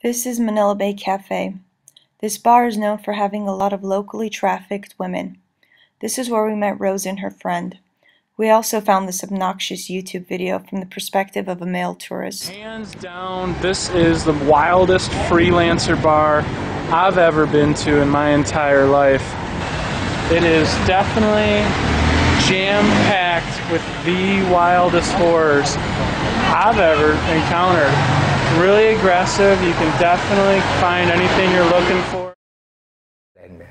This is Manila Bay Cafe. This bar is known for having a lot of locally trafficked women. This is where we met Rose and her friend. We also found this obnoxious YouTube video from the perspective of a male tourist. Hands down, this is the wildest freelancer bar I've ever been to in my entire life. It is definitely jam-packed with the wildest horrors I've ever encountered. Really aggressive. You can definitely find anything you're looking for. And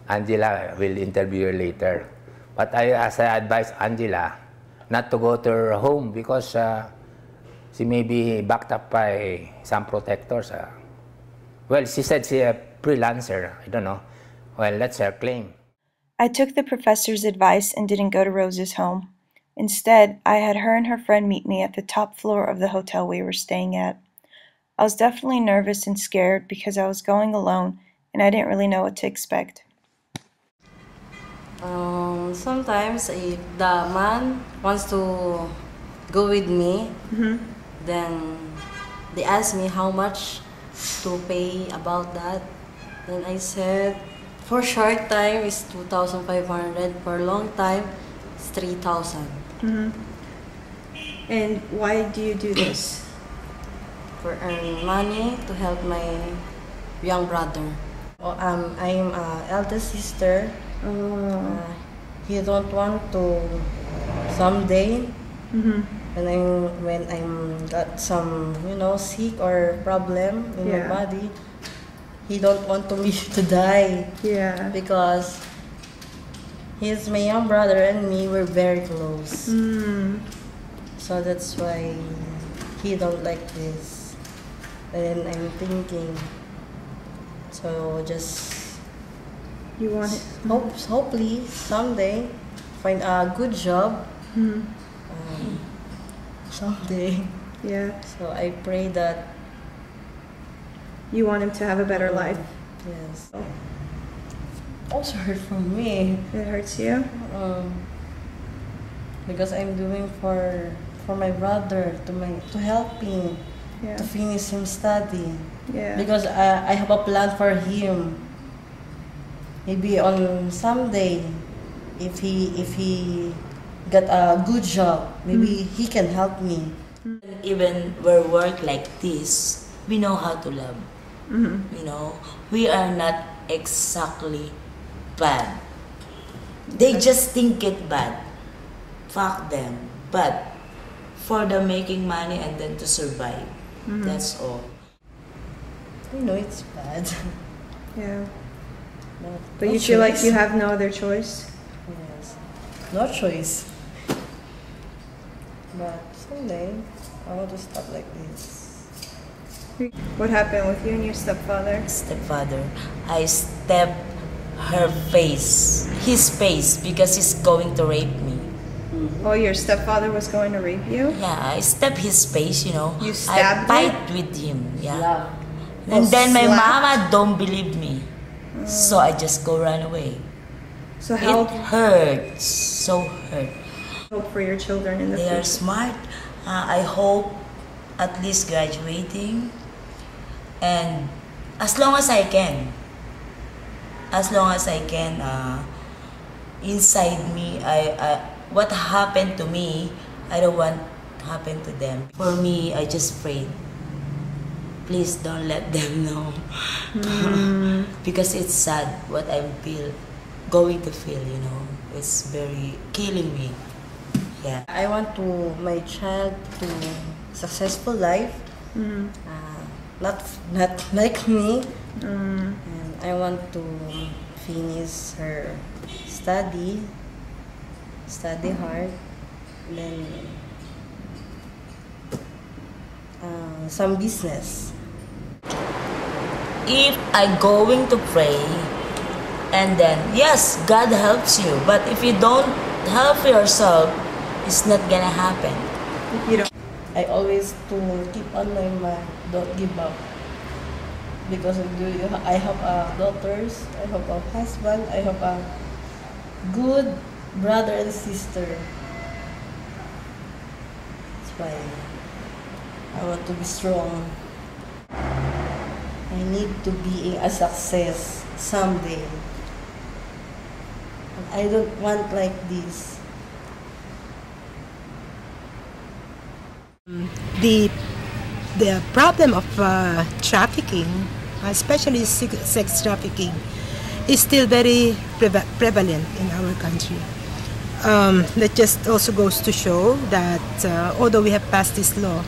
Angela will interview her later. But I advise Angela not to go to her home because she may be backed up by some protectors. Well, she said she's a freelancer. I don't know. Well, that's her claim. I took the professor's advice and didn't go to Rose's home. Instead, I had her and her friend meet me at the top floor of the hotel we were staying at. I was definitely nervous and scared because I was going alone and I didn't really know what to expect. Sometimes if the man wants to go with me, then they ask me how much to pay about that. Then I said, for short time it's 2,500, for long time it's 3,000. And why do you do this? For earn money to help my young brother. I'm eldest sister. He don't want to someday when I'm got some sick or problem in my body. He don't want me to die. Yeah. Because he's my young brother and me. We're very close. So that's why he don't like this. And I'm thinking. So just You want it? hopefully someday find a good job. Someday. Yeah. So I pray that. You want him to have a better life. Yes. Also hurt for me. It hurts you? Because I'm doing for my brother to help him to finish him study. Yeah. Because I have a plan for him. Maybe on someday, if he got a good job, maybe he can help me. Even we work like this, we know how to love. You know, we are not exactly bad. They just think it bad. Fuck them. But for the making money and then to survive, that's all. I know it's bad. Yeah. But No you feel like you have no other choice? Yes. No choice. But someday, I want to stop like this. What happened with you and your stepfather? Stepfather, I stepped his face, because he's going to rape me. Oh, your stepfather was going to rape you? Yeah, I stepped his face, You I stabbed fight with him, yeah. And then my mama don't believe me. So I just go run away. So how It hurts, so hurt. hope for your children in the They are future? smart. I hope at least graduating. And as long as I can, inside me, what happened to me, I don't want to happen to them. For me, I just prayed, please don't let them know. Because it's sad what I'm going to feel, It's very killing me. Yeah. I want my child to successful life. Not like me. And I want to finish her study hard, then some business. If I'm going to pray, and then yes, God helps you, but if you don't help yourself, it's not gonna happen. You don't. I always to keep on my mind, don't give up. Because I have daughters, I have a husband, I have a good brother and sister. That's why I want to be strong. I need to be a success someday. I don't want like this. The problem of trafficking, especially sex trafficking, is still very prevalent in our country. That just also goes to show that although we have passed this law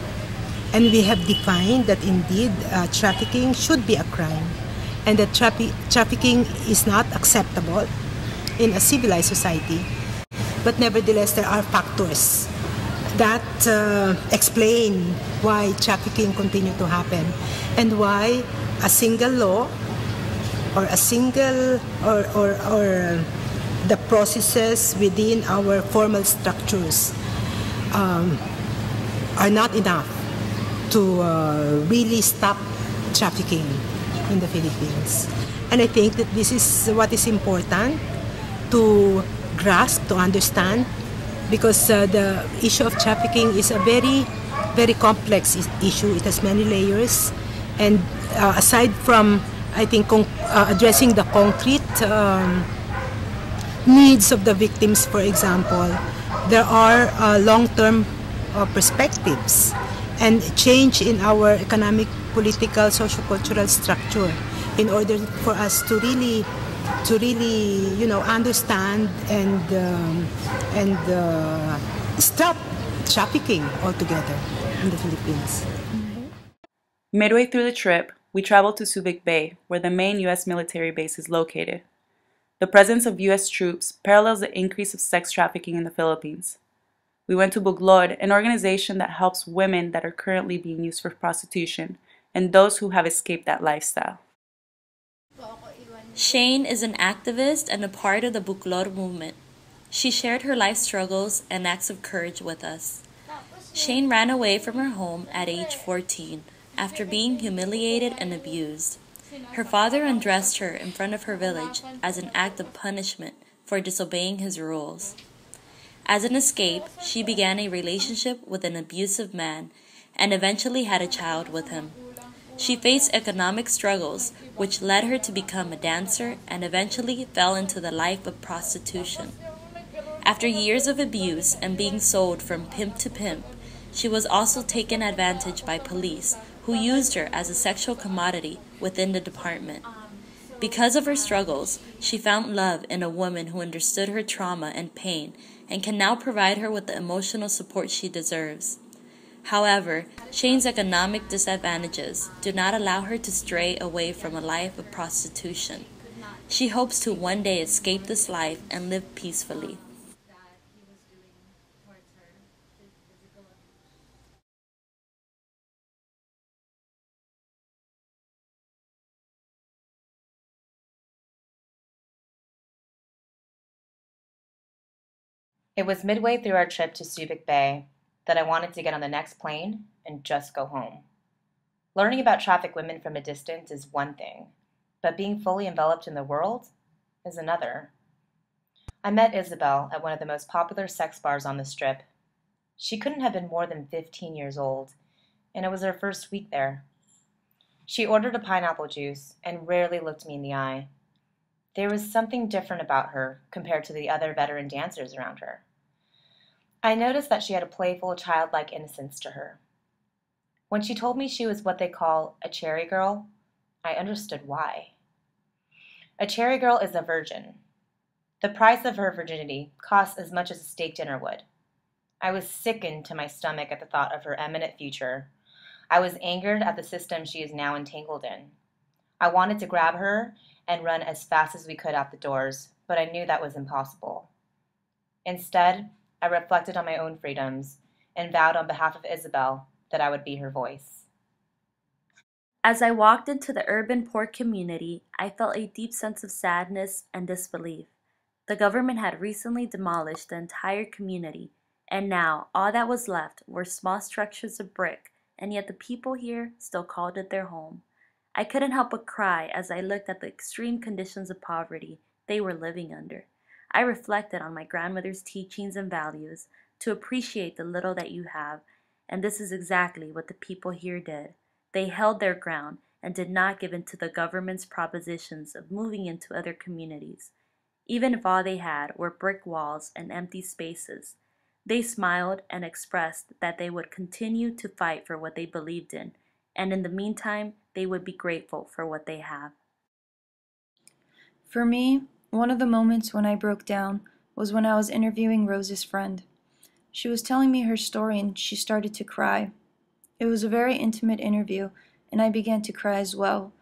and we have defined that indeed trafficking should be a crime and that trafficking is not acceptable in a civilized society, but nevertheless there are factors that explain why trafficking continue to happen and why a single law or a single or the processes within our formal structures are not enough to really stop trafficking in the Philippines. And I think that this is what is important to grasp, to understand, because the issue of trafficking is a very, very complex issue. It has many layers, and aside from, I think, addressing the concrete needs of the victims, for example, there are long-term perspectives and change in our economic, political, socio-cultural structure in order for us to really understand and stop trafficking altogether in the Philippines. Midway through the trip, we traveled to Subic Bay, where the main U.S. military base is located. The presence of U.S. troops parallels the increase of sex trafficking in the Philippines. We went to Buglod, an organization that helps women that are currently being used for prostitution and those who have escaped that lifestyle. Shane is an activist and a part of the Buglod movement. She shared her life struggles and acts of courage with us. Shane ran away from her home at age 14 after being humiliated and abused. Her father undressed her in front of her village as an act of punishment for disobeying his rules. As an escape, she began a relationship with an abusive man and eventually had a child with him. She faced economic struggles, which led her to become a dancer and eventually fell into the life of prostitution. After years of abuse and being sold from pimp to pimp, she was also taken advantage by police, who used her as a sexual commodity within the department. Because of her struggles, she found love in a woman who understood her trauma and pain and can now provide her with the emotional support she deserves. However, Shane's economic disadvantages do not allow her to stray away from a life of prostitution. She hopes to one day escape this life and live peacefully. It was midway through our trip to Subic Bay that I wanted to get on the next plane and just go home. Learning about trafficked women from a distance is one thing, but being fully enveloped in the world is another. I met Isabel at one of the most popular sex bars on the Strip. She couldn't have been more than 15 years old, and it was her first week there. She ordered a pineapple juice and rarely looked me in the eye. There was something different about her compared to the other veteran dancers around her. I noticed that she had a playful, childlike innocence to her. When she told me she was what they call a cherry girl, I understood why. A cherry girl is a virgin. The price of her virginity costs as much as a steak dinner would. I was sickened to my stomach at the thought of her imminent future. I was angered at the system she is now entangled in. I wanted to grab her and run as fast as we could out the doors, but I knew that was impossible. Instead, I reflected on my own freedoms and vowed on behalf of Isabel that I would be her voice. As I walked into the urban poor community, I felt a deep sense of sadness and disbelief. The government had recently demolished the entire community, and now all that was left were small structures of brick, and yet the people here still called it their home. I couldn't help but cry as I looked at the extreme conditions of poverty they were living under. I reflected on my grandmother's teachings and values to appreciate the little that you have, and this is exactly what the people here did. They held their ground and did not give in to the government's propositions of moving into other communities. Even if all they had were brick walls and empty spaces, they smiled and expressed that they would continue to fight for what they believed in, and in the meantime, they would be grateful for what they have. For me, one of the moments when I broke down was when I was interviewing Rose's friend. She was telling me her story and she started to cry. It was a very intimate interview, and I began to cry as well,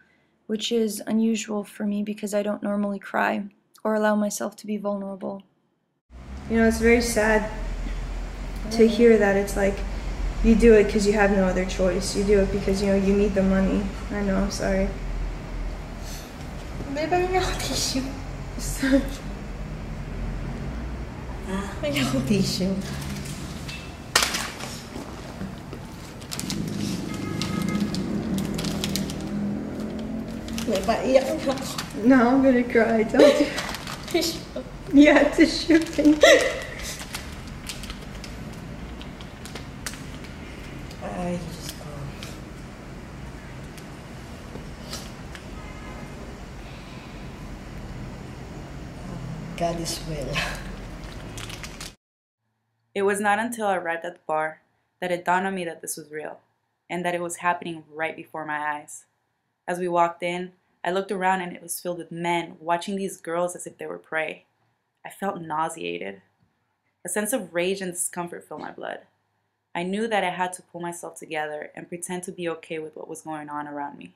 which is unusual for me because I don't normally cry or allow myself to be vulnerable. You know, it's very sad to hear that it's like you do it because you have no other choice. You do it because, you know, you need the money. I know, I'm sorry. May ako tissue. May ako tissue. May paiyak na ako. No, I'm gonna cry. Don't you? Tissue. Yeah, tissue. Thank you. Ay, Diyos ko. God is well. It was not until I arrived at the bar that it dawned on me that this was real, and that it was happening right before my eyes. As we walked in, I looked around and it was filled with men watching these girls as if they were prey. I felt nauseated. A sense of rage and discomfort filled my blood. I knew that I had to pull myself together and pretend to be okay with what was going on around me.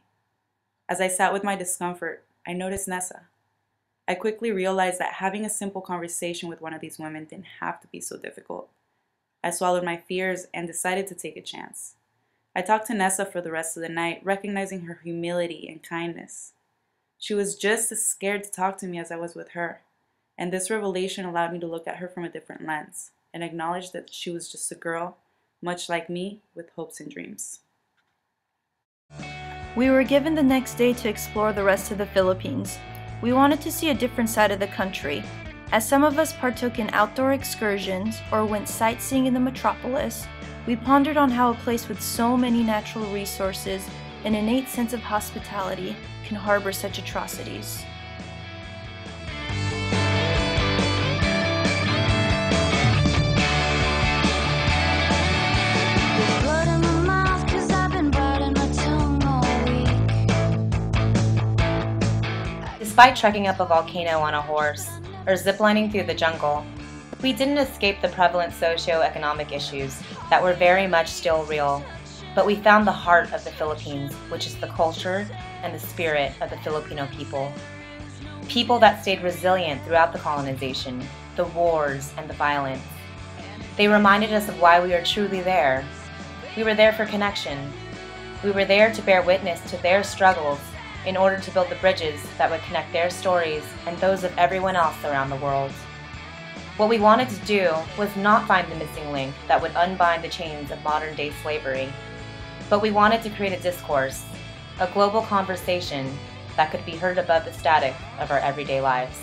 As I sat with my discomfort, I noticed Nessa. I quickly realized that having a simple conversation with one of these women didn't have to be so difficult. I swallowed my fears and decided to take a chance. I talked to Nessa for the rest of the night, recognizing her humility and kindness. She was just as scared to talk to me as I was with her, and this revelation allowed me to look at her from a different lens and acknowledge that she was just a girl, much like me, with hopes and dreams. We were given the next day to explore the rest of the Philippines. We wanted to see a different side of the country. As some of us partook in outdoor excursions or went sightseeing in the metropolis, we pondered on how a place with so many natural resources and an innate sense of hospitality can harbor such atrocities. Despite trekking up a volcano on a horse or ziplining through the jungle, we didn't escape the prevalent socio-economic issues that were very much still real, but we found the heart of the Philippines, which is the culture and the spirit of the Filipino people. People that stayed resilient throughout the colonization, the wars, and the violence. They reminded us of why we are truly there. We were there for connection. We were there to bear witness to their struggles in order to build the bridges that would connect their stories and those of everyone else around the world. What we wanted to do was not find the missing link that would unbind the chains of modern-day slavery, but we wanted to create a discourse, a global conversation that could be heard above the static of our everyday lives.